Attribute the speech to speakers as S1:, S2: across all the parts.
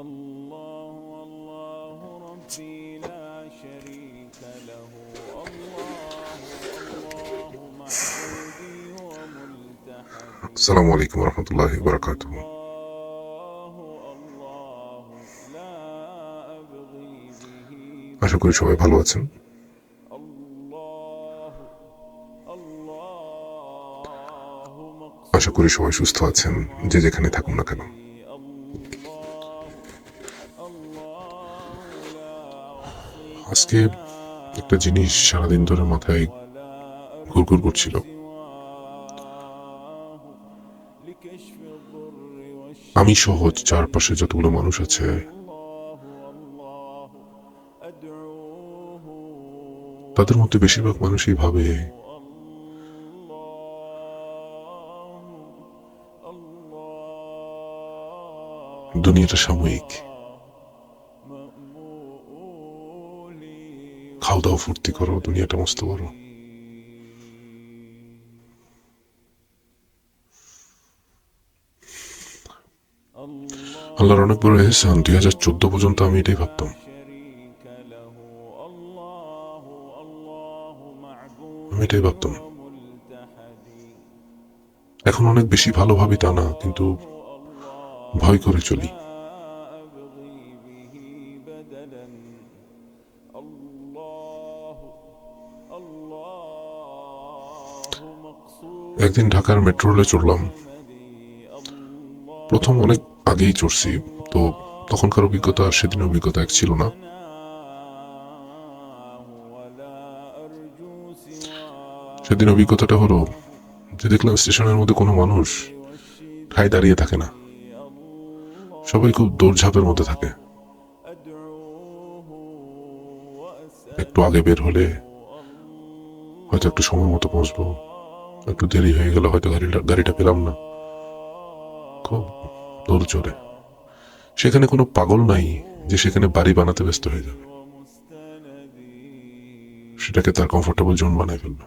S1: الله الله ربي لا شريك له الله الله معبودي وملتحدي
S2: السلام عليكم ورحمة الله وبركاته.
S1: الله الله لا أبغي به
S2: আশা করি সবাই ভালো আছেন।
S1: الله الله
S2: আশা করি সবাই
S1: مقصودي
S2: সুস্থ আছেন, যে যেখানে থাকুন না কেন।
S1: الله الله لا أحصي
S2: আজকে একটা
S1: ثناء
S2: জিনিস সারাদিন ধরে মাথায়
S1: ولا
S2: ঘুরঘুর
S1: أرجو
S2: করছিল।
S1: سواه لكشف الضر
S2: আমি সহ
S1: والشفاء
S2: চারপাশে যতগুলো মানুষ আছে,
S1: الله الله أدعوه
S2: তাদের মধ্যে বেশিরভাগ মানুষই ভাবে দুনিয়াটা সাময়িক, খাও দাও ফুর্তি করো, দুনিয়াটা মস্ত বড়। আল্লাহর অনেক বড় এহসান, 2014 পর্যন্ত আমি এটাই ভাবতাম।
S1: شريك له الله الله
S2: আমি এটাই ভাবতাম।
S1: ملتحدي
S2: এখন অনেক বেশি ভালো ভাবি তা না, কিন্তু ভয় করে চলি।
S1: أبغي به بدلا الله الله مقصودي
S2: একদিন ঢাকার মেট্রো রেলে চড়লাম। প্রথম অনেক আগেই চড়ছি, তো তখনকার অভিজ্ঞতা আর সেদিন অভিজ্ঞতা এক ছিল না।
S1: ولا أرجو سواه
S2: সেদিন অভিজ্ঞতাটা হলো যে দেখলাম স্টেশনের মধ্যে কোনো মানুষ ঠায় দাঁড়িয়ে থাকে না, সবাই খুব দৌড়ঝাঁপের মধ্যে থাকে।
S1: أدعوه وأسأل
S2: একটু আগে বের হলে হয়তো একটু সময় মতো পৌঁছবো, একটু দেরি হয়ে গেল হয়তো গাড়িটা পেলাম না, খুব দৌড় চড়ে। সেখানে কোনো পাগল নাই যে সেখানে বাড়ি বানাতে ব্যস্ত হয়ে যাবে,
S1: ومستندي
S2: সেটাকে তার কমফোর্টেবল জোন বানায় ফেলবে।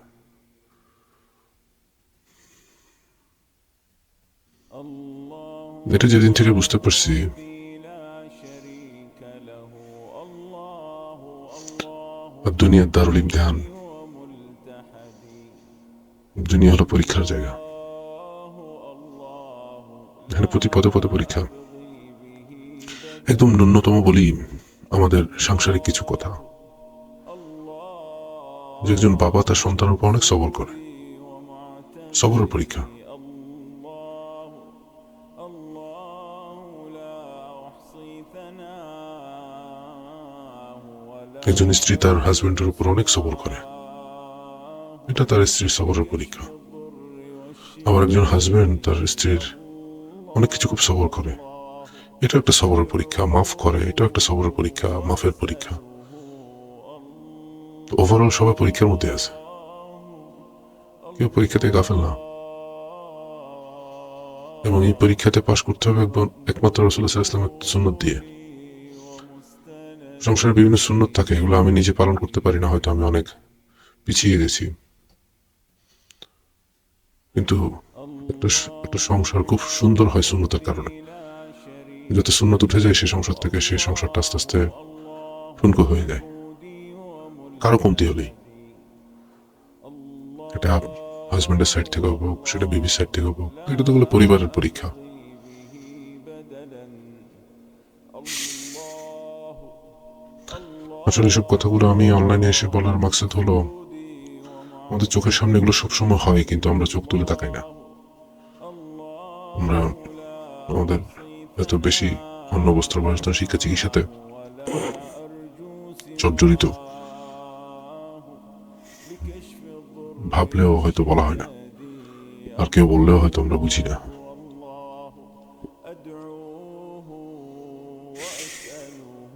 S1: الله
S2: এটা যেদিন থেকে বুঝতে পারছি,
S1: لا شريك له الله الله
S2: আর দুনিয়ার দারুল ইমতিহান,
S1: وملتحدي
S2: দুনিয়া হলো পরীক্ষার জায়গা।
S1: الله
S2: এখানে প্রতি পদে পদে পরীক্ষা।
S1: أبغي به
S2: একদম ন্যূনতম বলি আমাদের সাংসারিক কিছু কথা,
S1: الله
S2: যে একজন বাবা তার সন্তানের উপর অনেক সবর করে,
S1: ومعتني
S2: সবরের পরীক্ষা।
S1: الله الله لا أحصي ثناء ولا
S2: একজন স্ত্রী তার হাজবেন্ডের উপর অনেক সবর করে, এটা তার স্ত্রীর সবরের পরীক্ষা। আবার একজন হাজবেন্ড তার স্ত্রীর অনেক কিছু খুব সবর করে, এটা একটা সবরের পরীক্ষা। মাফ করে, এটা একটা সবরের পরীক্ষা, মাফের পরীক্ষা। ওভারঅল সবাই পরীক্ষার মধ্যে আছে, কেউ পরীক্ষাতে গাফেল না। এবং এই পরীক্ষাতে পাশ করতে হবে একমাত্র রাসূলুল্লাহ সাল্লাল্লাহু আলাইহি ওয়াসাল্লামের সুন্নাত দিয়ে। সংসারে বিভিন্ন সুন্নত থাকে, এগুলো আমি নিজে পালন করতে পারি না, হয়তো আমি অনেক পিছিয়ে গেছি, কিন্তু একটা সংসার খুব সুন্দর হয় সুন্নতের কারণে। যত সুন্নত উঠে যায় সে সংসার থেকে, সেই সংসারটা আস্তে আস্তে ঠুনকো হয়ে যায়, কারো কমতি হলেই। এটা হাজবেন্ডের সাইড থেকে হোক, সেটা বিবির সাইড থেকে হোক, এটা তো হলো পরিবারের পরীক্ষা। আসলে এসব কথাগুলো আমি অনলাইনে এসে বলার মাকসাদ হলো, আমাদের চোখের সামনে এগুলো সবসময় হয়, কিন্তু আমরা চোখ তুলে তাকাই না। আমরা আমাদের এত বেশি অন্য বস্ত্র বাসস্থান শিক্ষা চিকিৎসাতে জর্জরিত, ভাবলেও হয়তো বলা হয় না, আর কেউ বললেও হয়তো আমরা বুঝি না।
S1: أدعوه وأسأله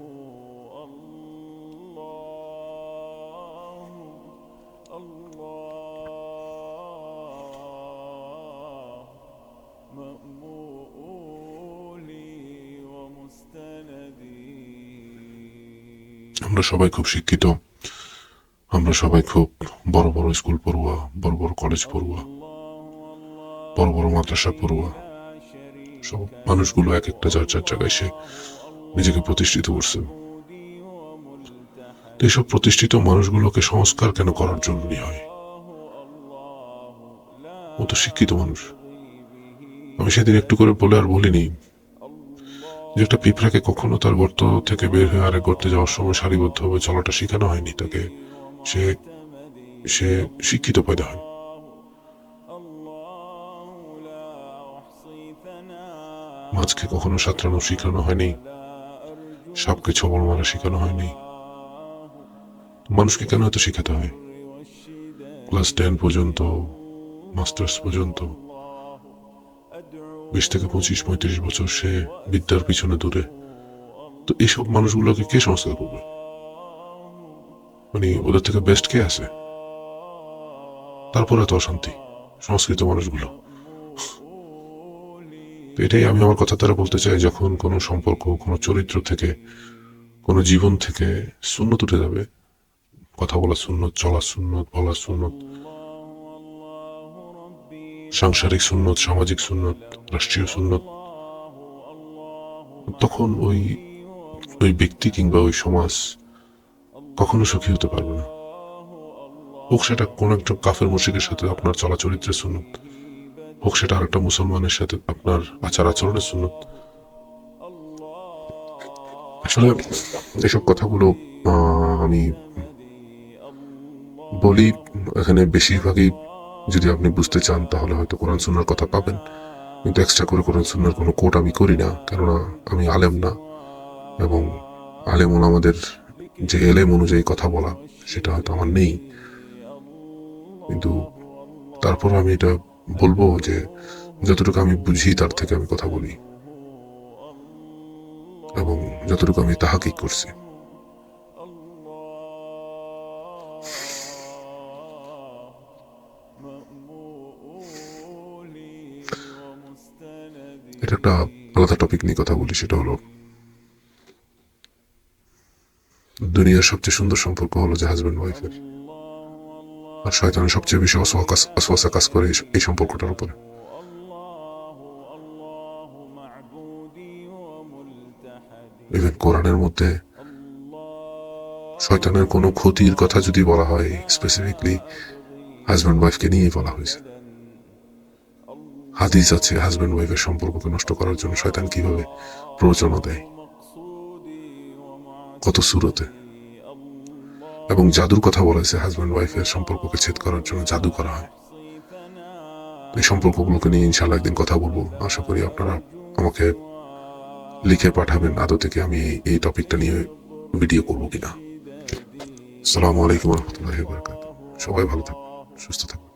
S1: الله الله مأمولي ومستندي
S2: আমরা সবাই খুব শিক্ষিত, আমরা সবাই খুব বড় বড় স্কুল পড়ুয়া, বড় বড় কলেজ পড়ুয়া, বড় বড় মাদ্রাসা পড়ুয়া। সব মানুষগুলো এক একটা যার যার জায়গায় সে নিজেকে প্রতিষ্ঠিত করছে। তো এইসব প্রতিষ্ঠিত মানুষগুলোকে সংস্কার কেন করার জরুরি হয়? ও তো শিক্ষিত মানুষ। আমি সেদিন একটু করে বলে আর বলিনি যে একটা পিঁপড়াকে কখনো তার গর্ত থেকে বের হয়ে আরেক গর্তে যাওয়ার সময় সারিবদ্ধভাবে চলাটা শেখানো হয়নি তাকে। সে সে শিক্ষিত পয়দা হয়। মাছকে কখনো সাঁতরানো শেখানো হয়নি, সাপকে ছবল মারা শেখানো হয়নি। মানুষকে কেন এত শেখাতে হয়? ক্লাস 10 পর্যন্ত, মাস্টার্স পর্যন্ত 20 থেকে 25-35 বছর সে বিদ্যার পিছনে দূরে। তো এইসব মানুষগুলোকে কে সংস্কার করবে? মানে ওদের থেকে বেস্ট কে আছে? তারপরে তো অশান্তি সংস্কৃত মানুষগুলো। তো এটাই আমি আমার কথা দ্বারা বলতে চাই, যখন কোনো সম্পর্ক, কোনো চরিত্র থেকে, কোনো জীবন থেকে সুন্নত উঠে যাবে, কথা বলা সুন্নত, চলা সুন্নত, বলা সুন্নত, সাংসারিক সুন্নত, সামাজিক সুন্নত, রাষ্ট্রীয় সুন্নত, তখন ওই ওই ব্যক্তি কিংবা ওই সমাজ কখনো সুখী হতে পারবে না। হোক সেটা কোন একটা কাফের মুশরিকের সাথে আপনার চলা চরিত্রের সুন্নত, হোক সেটা আরেকটা মুসলমানের সাথে আপনার আচার আচরণের সুন্নত। আসলে এসব কথাগুলো আমি বলি এখানে বেশিরভাগই, যদি আপনি বুঝতে চান তাহলে হয়তো কোরআন সুন্নাহর কথা পাবেন, কিন্তু এক্সট্রা করে কোরআন সুন্নাহর কোনো কোট আমি করি না, কেননা আমি আলেম না, এবং আলেম আমাদের যে এলেম অনুযায়ী কথা বলা সেটা হয়তো আমার নেই। কিন্তু তারপর আমি এটা বলবো যে যতটুকু আমি বুঝি তার থেকে আমি কথা বলি, এবং যতটুকু আমি তাহাকিক করছি। এটা একটা আলাদা টপিক নিয়ে কথা বলি, সেটা হলো দুনিয়ার সবচেয়ে সুন্দর সম্পর্ক হলো যে হাজব্যান্ড ওয়াইফের, আর শয়তানের সবচেয়ে বেশি অসওয়াসা কাজ করে এই সম্পর্কটার উপরে। ইভেন কোরআনের মধ্যে শয়তানের কোনো ক্ষতির কথা যদি বলা হয়, স্পেসিফিকলি হাজব্যান্ড ওয়াইফকে নিয়েই বলা হয়েছে। হাদিস আছে হাজব্যান্ড ওয়াইফের সম্পর্ককে নষ্ট করার জন্য শয়তান কিভাবে প্ররোচনা দেয়, কত সূরতে। এবং জাদুর কথা বলা হয়েছে, হাজব্যান্ড ওয়াইফের সম্পর্ককে ছেদ করার জন্য জাদু করা হয়। এই সম্পর্কগুলোকে নিয়ে ইনশাআল্লাহ একদিন কথা বলবো। আশা করি আপনারা আমাকে লিখে পাঠাবেন আদৌ কি আমি এই টপিকটা নিয়ে ভিডিও করবো কিনা। আসসালামু আলাইকুম রহমতুল্লাহি ওয়া বারাকাতুহু। সবাই ভালো থাকবেন, সুস্থ থাকবেন।